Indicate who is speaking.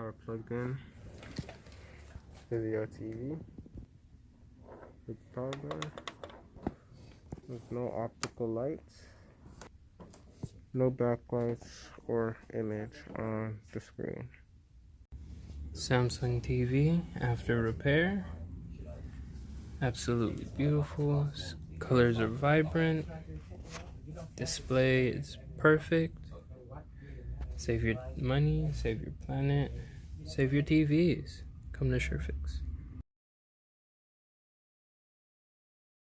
Speaker 1: power plugged in. Vizio TV. It's toggle. There's no optical lights. No backlights or image on the screen. Samsung TV after repair. Absolutely beautiful. Colors are vibrant. Display is perfect. Save your money, save your planet, save your TVs. Come to SureFix.